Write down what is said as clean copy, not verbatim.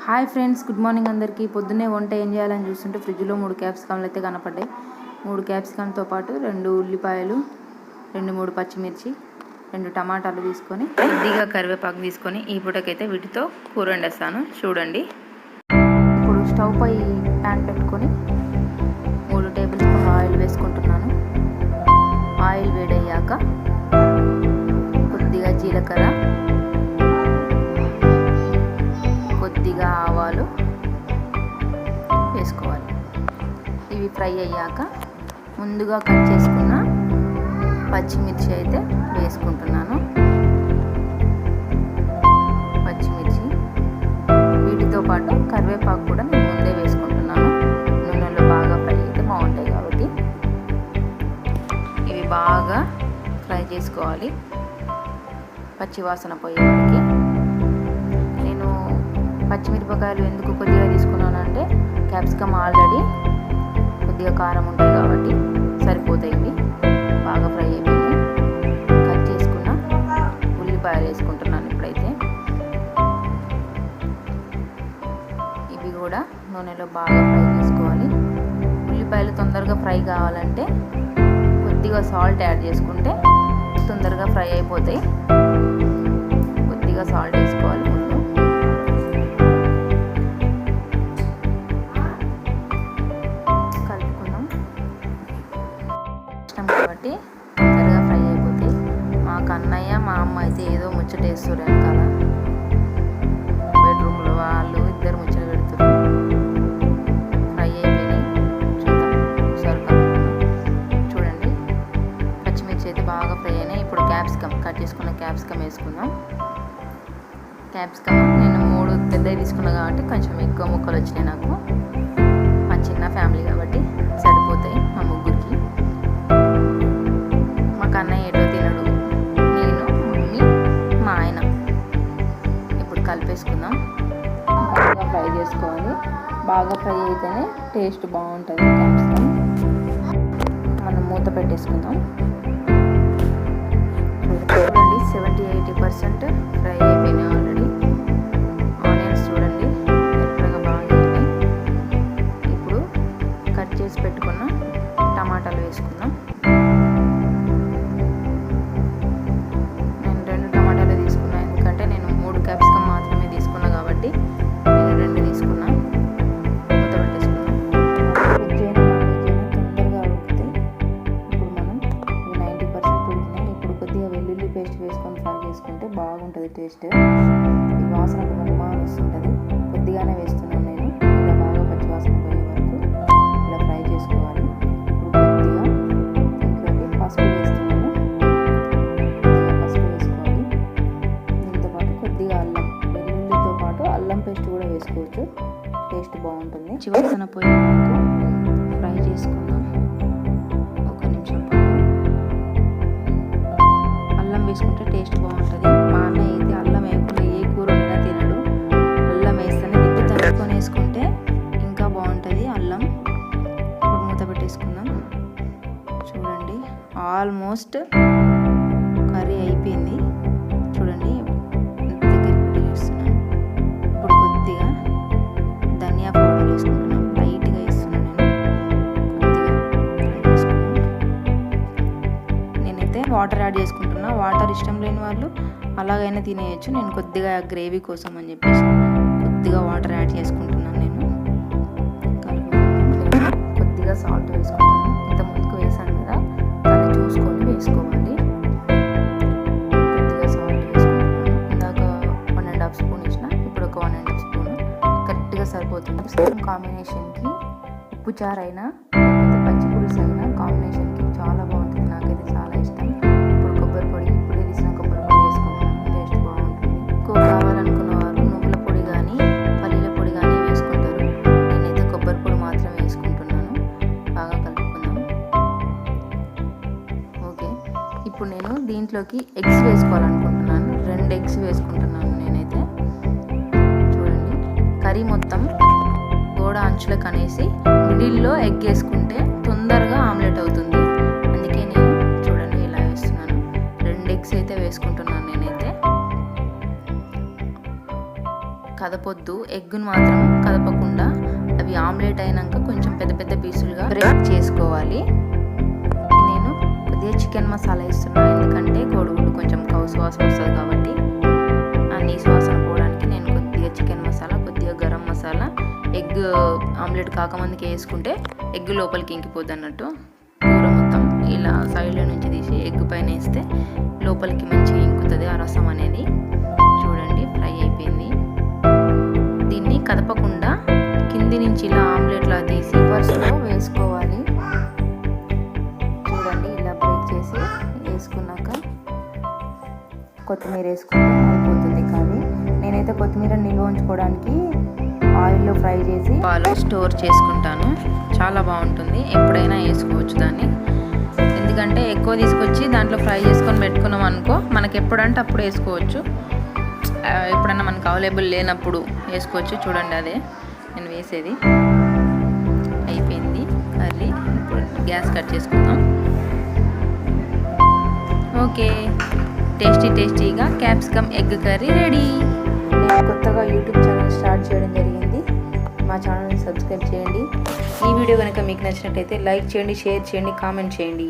Hi friends, good morning అందరికీ. పొద్దున్నే వంట ఏం చేయాలని చూస్తుంటే ఫ్రిడ్జ్లో 3 క్యాప్సికమ్లు అయితే కనపడ్డాయి. 3 క్యాప్సికమ్తో పాటు 2 ఉల్లిపాయలు, 2-3 పచ్చిమిర్చి, 2 టమాటాలు తీసుకొని కొద్దిగా కరివేపాకు తీసుకొని ఈ పూటకైతే వీటితో కూర వండేస్తాను. చూడండి. ఇప్పుడు స్టవ్ పై ప్యాన్ పెట్టుకొని 3 టేబుల్ స్పూన్ ఆయిల్ వేసుకుంటున్నాను. ఆయిల్ వేడయ్యాక కొద్దిగా జీలకర్ర, కొద్దిగా ఆవాలు వేసుకోవాలి. ఇవి ఫ్రై అయ్యాక ముందుగా కట్ చేసుకున్న పచ్చిమిర్చి అయితే వేసుకుంటున్నాను. పచ్చిమిర్చి వీటితో పాటు కరివేపాకు కూడా నేను ముందే వేసుకుంటున్నాను. నూనెలో బాగా ఫ్రై అయితే బాగుంటాయి కాబట్టి ఇవి బాగా ఫ్రై చేసుకోవాలి పచ్చి వాసన పోయేవారికి. నేను పచ్చిమిరపకాయలు ఎందుకు కొద్దిగా తీసుకున్నాను అంటే క్యాప్సికమ్ ఆల్రెడీ కొద్దిగా కారం ఉంటాయి కాబట్టి సరిపోతాయి. ఇవి బాగా ఫ్రై అయిపోయి కట్ చేసుకున్న ఉల్లిపాయలు వేసుకుంటున్నాను. ఇప్పుడైతే ఇవి కూడా నూనెలో బాగా ఫ్రై చేసుకోవాలి. ఉల్లిపాయలు తొందరగా ఫ్రై కావాలంటే కొద్దిగా సాల్ట్ యాడ్ చేసుకుంటే తొందరగా ఫ్రై అయిపోతాయి. కొద్దిగా సాల్ట్ వేసుకోవాలి. కాబట్టి తొందరగా ఫ్రై అయిపోతాయి. మా కన్నయ్య మా అమ్మ అయితే ఏదో ముచ్చట వేస్తారు వెనకాల. బెడ్రూమ్లో వాళ్ళు ఇద్దరు ముచ్చట పెడుతారు. ఫ్రై అయిపోయినాయి. చూద్దాం ఒకసారి కలుపుకుందాం. చూడండి, పచ్చిమిర్చి అయితే బాగా ఫ్రై అయినాయి. ఇప్పుడు క్యాప్సికమ్ కట్ చేసుకున్న క్యాప్సికమ్ వేసుకుందాం. క్యాప్సికమ్ నేను 3 పెద్దవి తీసుకున్నా కాబట్టి కొంచెం ఎక్కువ ముక్కలు వచ్చినాయి నాకు. మా చిన్న ఫ్యామిలీ కాబట్టి సరిపోతాయి మా ముగ్గురికి. కన్నయ్య ఏటో తినడు, నేను, మమ్మీ, మా ఆయన. ఇప్పుడు కలిపేసుకుందాం. బాగా ఫ్రై చేసుకోవాలి. బాగా ఫ్రై అయితేనే టేస్ట్ బాగుంటుంది క్యాప్సికమ్. మనం మూత పెట్టేసుకుందాం. చూడండి, 70-80% ఫ్రై అయిపోయినాయి ఆల్రెడీ. ఆనియన్స్ చూడండి ఎర్రగా బాగా అయినాయి. ఇప్పుడు కట్ చేసి పెట్టుకున్న టమాటాలు వేసుకుందాం. క్యాప్సికమ్ మాత్రమే తీసుకున్నా కాబట్టి నేను 2 తీసుకున్నా. మూత పెట్టేసుకున్నాం. వెజ్ అయినా తొందరగా ఉడికితే ఇప్పుడు మనం 90% ఉడికినాయి. ఇప్పుడు కొద్దిగా వెల్లుల్లి పేస్ట్ వేసుకొని ఫ్రై చేసుకుంటే బాగుంటుంది టేస్ట్. ఈ వాసన బాగా వస్తుంటుంది. కొద్దిగానే వేస్తున్నాను నేను. ఇలా బాగా పచ్చి వాసన పోయే వరకు ఇలా ఫ్రై చేసుకోవాలి. ఇప్పుడు కొద్దిగా దీంట్లోకి పసుపు వేస్తున్నాను. అల్లం పేస్ట్ కూడా వేసుకోవచ్చు, టేస్ట్ బాగుంటుంది. చివరిన పోయే వరకు ఫ్రై చేసుకుందాం. 1 నిమిషం పాటు అల్లం వేసుకుంటే టేస్ట్ బాగుంటుంది. మా అన్నయ్య అయితే అల్లం వేయకుండా ఏ కూర వండినా తినడు. అల్లం వేస్తేనే తిప్పి తరుక్కొని వేసుకుంటే ఇంకా బాగుంటుంది అల్లం. ఇప్పుడు మూత పెట్టేసుకుందాం. చూడండి, ఆల్మోస్ట్ కర్రీ అయిపోయింది. చూడండి, ధనియా పౌడర్ వేసుకుంటున్నాను. లైట్గా వేస్తున్నాను నేను. నేనైతే వాటర్ యాడ్ చేసుకుంటున్నా. వాటర్ ఇష్టం లేని వాళ్ళు అలాగైనా తినేయచ్చు. నేను కొద్దిగా గ్రేవీ కోసం అని చెప్పేసి కొద్దిగా వాటర్ యాడ్ చేసుకుంటున్నాను నేను. కొద్దిగా సాల్ట్ వేసుకుంటాను. ఇంత ముందుకు వేసాను కదా, దాన్ని చూసుకొని వేసుకోవాలి. కొద్దిగా సాల్ట్ వేసుకుంటున్నాను. ఇందాక 1.5 స్పూన్ వేసిన, ఇప్పుడు ఒక 1.5 స్పూన్ కరెక్ట్గా సరిపోతుంది. కాంబినేషన్కి ఉప్పు చారు అయినా లేకపోతే పచ్చి పులుసు అయినా కాంబినేషన్కి చాలా బాగుంటుంది. నాకైతే చాలా ఇష్టం. ఇప్పుడు కొబ్బరి పొడి, ఇప్పుడే తీసిన కొబ్బరి పొడి వేసుకుంటున్నాను. టేస్ట్ బాగుంటుంది. ఎక్కువ కావాలనుకున్న వారు నువ్వుల పొడి కానీ పల్లీల పొడి కానీ వేసుకుంటారు. నేనైతే కొబ్బరి పొడి మాత్రమే వేసుకుంటున్నాను. బాగా కలుపుకుందాం. ఓకే, ఇప్పుడు నేను దీంట్లోకి ఎగ్స్ వేసుకోవాలనుకుంటున్నాను. 2 ఎగ్స్ వేసుకుంటున్నాను నేనైతే. కర్రీ మొత్తం గోడ అంచులకు అనేసి మిడిల్లో ఎగ్ వేసుకుంటే తొందరగా ఆమ్లెట్ అవుతుంది. అందుకే నేను చూడండి ఇలా వేస్తున్నాను. 2 ఎగ్స్ అయితే వేసుకుంటున్నాను నేనైతే. కదపొద్దు, ఎగ్గును మాత్రం కదపకుండా అవి ఆమ్లెట్ అయినాక కొంచెం పెద్ద పెద్ద పీసులుగా బ్రేక్ చేసుకోవాలి. నేను కొద్దిగా చికెన్ మసాలా వేస్తున్నాను, ఎందుకంటే కోడిగుడ్డు కొంచెం కౌసు వాసన వస్తుంది కాబట్టి ఆ నీసు వాసన పోవడానికి నేను కొద్దిగా చికెన్ మసాలా, కొద్దిగా గరం మసాలా, ఎగ్ ఆమ్లెట్ కాకముందుకే వేసుకుంటే ఎగ్ లోపలికి ఇంకిపోద్ది అన్నట్టు. కూర మొత్తం ఇలా సైడ్లో నుంచి తీసి ఎగ్ పైన వేస్తే లోపలికి మంచిగా ఇంకుతుంది ఆ రసం అనేది. చూడండి ఫ్రై అయిపోయింది. దీన్ని కదపకుండా కింది నుంచి ఇలా ఆమ్లెట్లా తీసి రివర్స్లో వేసుకోవాలి. చూడండి ఇలా బ్రేక్ చేసి వేసుకున్నాక కొత్తిమీర వేసుకుంటే అయిపోతుంది. కానీ నేనైతే కొత్తిమీర నిల్వ ఉంచుకోవడానికి ఆయిల్లో ఫ్రై చేసి పాలు స్టోర్ చేసుకుంటాను. చాలా బాగుంటుంది, ఎప్పుడైనా వేసుకోవచ్చు దాన్ని. ఎందుకంటే ఎక్కువ తీసుకొచ్చి దాంట్లో ఫ్రై చేసుకొని పెట్టుకున్నాం అనుకో, మనకి ఎప్పుడంటే అప్పుడు వేసుకోవచ్చు. ఎప్పుడన్నా మనకు అవైలబుల్ లేనప్పుడు వేసుకోవచ్చు. చూడండి అదే నేను వేసేది. అయిపోయింది కర్రీ. ఇప్పుడు గ్యాస్ కట్ చేసుకుందాం. ఓకే, టేస్టీగా క్యాప్సికమ్ ఎగ్ కర్రీ రెడీ. నేను కొత్తగా యూట్యూబ్ ఛానల్ స్టార్ట్ చేయడం జరిగింది. మా ఛానల్ని సబ్స్క్రైబ్ చేయండి. ఈ వీడియో కనుక మీకు నచ్చినట్టయితే లైక్ చేయండి, షేర్ చేయండి, కామెంట్ చేయండి.